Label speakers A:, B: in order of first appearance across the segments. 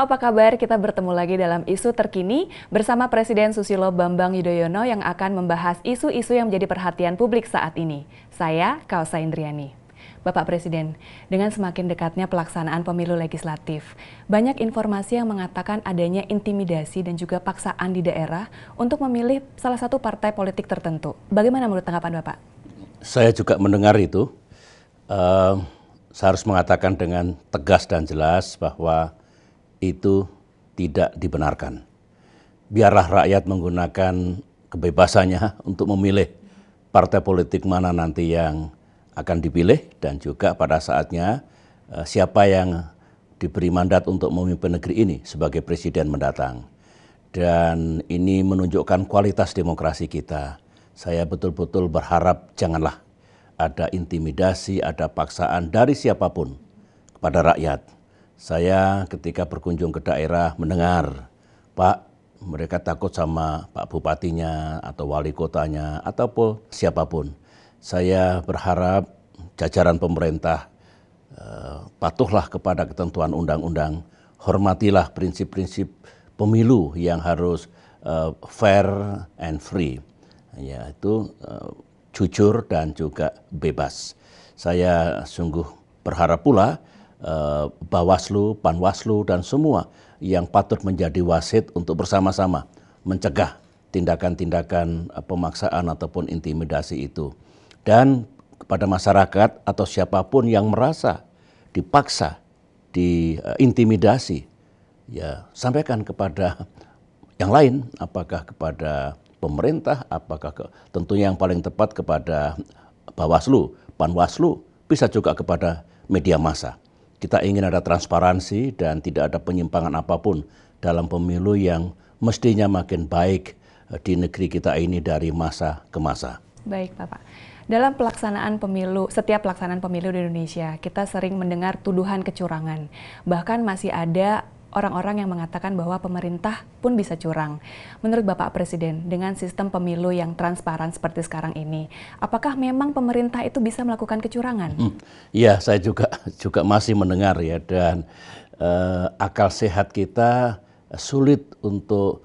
A: apa kabar? Kita bertemu lagi dalam isu terkini bersama Presiden Susilo Bambang Yudhoyono yang akan membahas isu-isu yang menjadi perhatian publik saat ini. Saya, Kausa Indriani. Bapak Presiden, dengan semakin dekatnya pelaksanaan pemilu legislatif, banyak informasi yang mengatakan adanya intimidasi dan juga paksaan di daerah untuk memilih salah satu partai politik tertentu. Bagaimana menurut tanggapan Bapak?
B: Saya juga mendengar itu. Saya harus mengatakan dengan tegas dan jelas bahwa itu tidak dibenarkan. Biarlah rakyat menggunakan kebebasannya untuk memilih partai politik mana nanti yang akan dipilih, dan juga pada saatnya siapa yang diberi mandat untuk memimpin negeri ini sebagai presiden mendatang. Dan ini menunjukkan kualitas demokrasi kita. Saya betul-betul berharap janganlah ada intimidasi, ada paksaan dari siapapun kepada rakyat. Saya ketika berkunjung ke daerah mendengar, Pak, mereka takut sama Pak Bupatinya atau wali kotanya ataupun siapapun. Saya berharap jajaran pemerintah patuhlah kepada ketentuan undang-undang, hormatilah prinsip-prinsip pemilu yang harus fair and free, yaitu jujur dan juga bebas. Saya sungguh berharap pula Bawaslu, Panwaslu, dan semua yang patut menjadi wasit untuk bersama-sama mencegah tindakan-tindakan pemaksaan ataupun intimidasi itu. Dan kepada masyarakat atau siapapun yang merasa dipaksa, diintimidasi, ya sampaikan kepada yang lain, apakah kepada pemerintah, apakah tentunya yang paling tepat kepada Bawaslu, Panwaslu, bisa juga kepada media massa. Kita ingin ada transparansi dan tidak ada penyimpangan apapun dalam pemilu yang mestinya makin baik di negeri kita ini dari masa ke masa.
A: Baik, Bapak. Dalam pelaksanaan pemilu, setiap pelaksanaan pemilu di Indonesia, kita sering mendengar tuduhan kecurangan. Bahkan masih ada orang-orang yang mengatakan bahwa pemerintah pun bisa curang. Menurut Bapak Presiden, dengan sistem pemilu yang transparan seperti sekarang ini, apakah memang pemerintah itu bisa melakukan kecurangan?
B: Iya, saya juga masih mendengar ya, dan akal sehat kita sulit untuk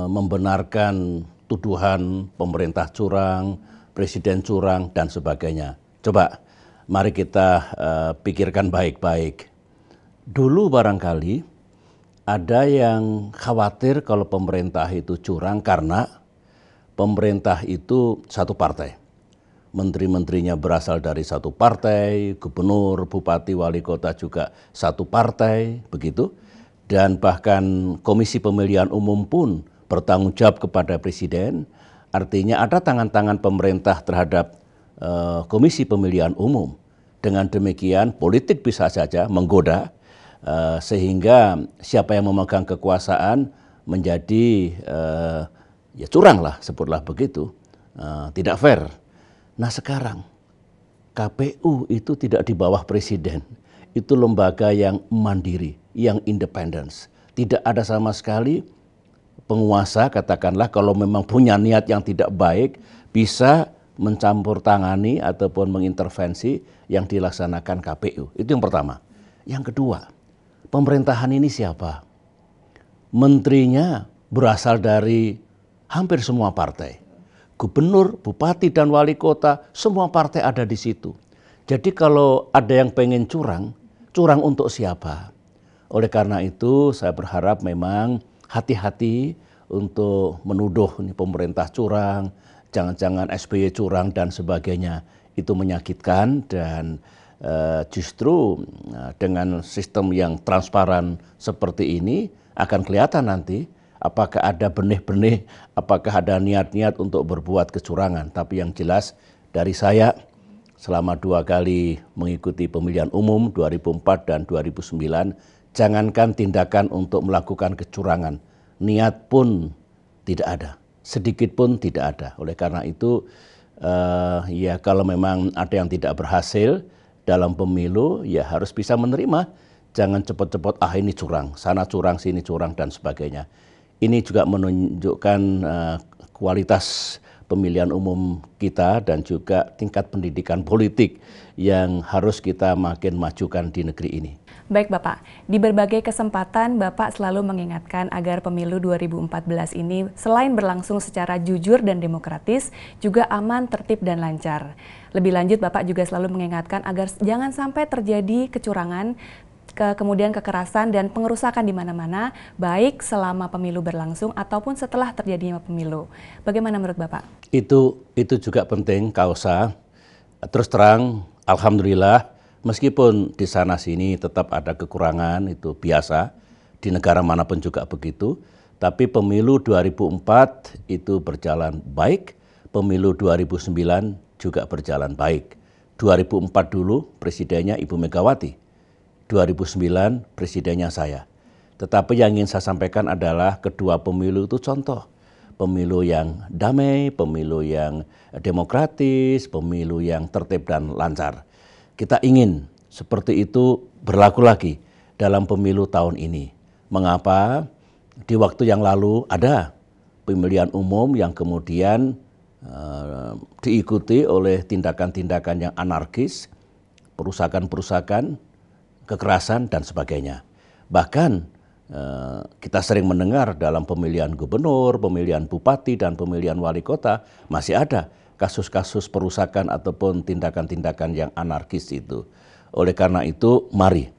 B: membenarkan tuduhan pemerintah curang, presiden curang, dan sebagainya. Coba, mari kita pikirkan baik-baik. Dulu barangkali ada yang khawatir kalau pemerintah itu curang karena pemerintah itu satu partai. Menteri-menterinya berasal dari satu partai, gubernur, bupati, wali kota juga satu partai, begitu. Dan bahkan Komisi Pemilihan Umum pun bertanggung jawab kepada presiden. Artinya ada tangan-tangan pemerintah terhadap Komisi Pemilihan Umum. Dengan demikian politik bisa saja menggoda, sehingga siapa yang memegang kekuasaan menjadi ya curang lah, sebutlah begitu, tidak fair. Nah sekarang KPU itu tidak di bawah presiden, itu lembaga yang mandiri, yang independen. Tidak ada sama sekali penguasa, katakanlah kalau memang punya niat yang tidak baik, bisa mencampur tangani ataupun mengintervensi yang dilaksanakan KPU. Itu yang pertama. Yang kedua, pemerintahan ini siapa? Menterinya berasal dari hampir semua partai. Gubernur, bupati, dan wali kota, semua partai ada di situ. Jadi kalau ada yang pengen curang, curang untuk siapa? Oleh karena itu saya berharap memang hati-hati untuk menuduh ini pemerintah curang, jangan-jangan SBY curang dan sebagainya. Itu menyakitkan, dan justru dengan sistem yang transparan seperti ini akan kelihatan nanti apakah ada benih-benih, apakah ada niat-niat untuk berbuat kecurangan. Tapi yang jelas dari saya selama 2 kali mengikuti pemilihan umum 2004 dan 2009, jangankan tindakan untuk melakukan kecurangan, niat pun tidak ada, sedikit pun tidak ada. Oleh karena itu ya kalau memang ada yang tidak berhasil dalam pemilu, ya harus bisa menerima. Jangan cepat-cepat, ini curang, sana curang, sini curang, dan sebagainya. Ini juga menunjukkan kualitas pemilihan umum kita dan juga tingkat pendidikan politik yang harus kita makin majukan di negeri ini.
A: Baik Bapak, di berbagai kesempatan Bapak selalu mengingatkan agar pemilu 2014 ini selain berlangsung secara jujur dan demokratis, juga aman, tertib, dan lancar. Lebih lanjut Bapak juga selalu mengingatkan agar jangan sampai terjadi kecurangan, kemudian kekerasan dan pengerusakan di mana-mana, baik selama pemilu berlangsung ataupun setelah terjadinya pemilu. Bagaimana menurut Bapak?
B: Itu juga penting, Kausa. Terus terang, alhamdulillah, meskipun di sana sini tetap ada kekurangan, itu biasa, di negara manapun juga begitu, tapi pemilu 2004 itu berjalan baik, pemilu 2009 juga berjalan baik. 2004 dulu presidennya Ibu Megawati, 2009 presidennya saya. Tetapi yang ingin saya sampaikan adalah kedua pemilu itu contoh. Pemilu yang damai, pemilu yang demokratis, pemilu yang tertib dan lancar. Kita ingin seperti itu berlaku lagi dalam pemilu tahun ini. Mengapa? Di waktu yang lalu ada pemilihan umum yang kemudian diikuti oleh tindakan-tindakan yang anarkis, perusakan-perusakan, kekerasan, dan sebagainya. Bahkan kita sering mendengar dalam pemilihan gubernur, pemilihan bupati, dan pemilihan wali kota masih ada kasus-kasus perusakan ataupun tindakan-tindakan yang anarkis itu. Oleh karena itu, mari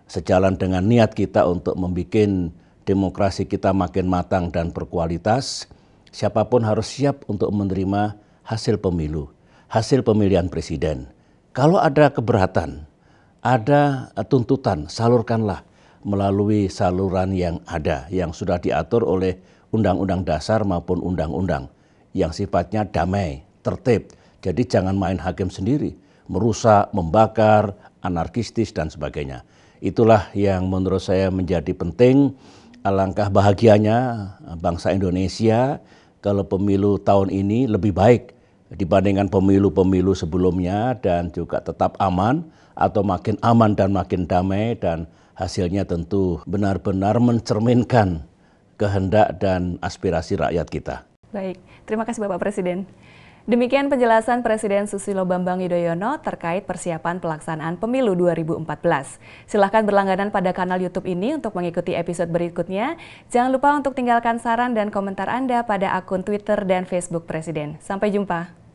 B: sejalan dengan niat kita untuk membuat demokrasi kita makin matang dan berkualitas, siapapun harus siap untuk menerima hasil pemilu, hasil pemilihan presiden. Kalau ada keberatan, ada tuntutan, salurkanlah melalui saluran yang ada, yang sudah diatur oleh Undang-Undang Dasar maupun Undang-Undang yang sifatnya damai, tertib. Jadi jangan main hakim sendiri, merusak, membakar, anarkistis, dan sebagainya. Itulah yang menurut saya menjadi penting. Alangkah bahagianya bangsa Indonesia kalau pemilu tahun ini lebih baik dibandingkan pemilu-pemilu sebelumnya dan juga tetap aman atau makin aman dan makin damai, dan hasilnya tentu benar-benar mencerminkan kehendak dan aspirasi rakyat kita.
A: Baik, terima kasih Bapak Presiden. Demikian penjelasan Presiden Susilo Bambang Yudhoyono terkait persiapan pelaksanaan pemilu 2014. Silahkan berlangganan pada kanal YouTube ini untuk mengikuti episode berikutnya. Jangan lupa untuk tinggalkan saran dan komentar Anda pada akun Twitter dan Facebook Presiden. Sampai jumpa.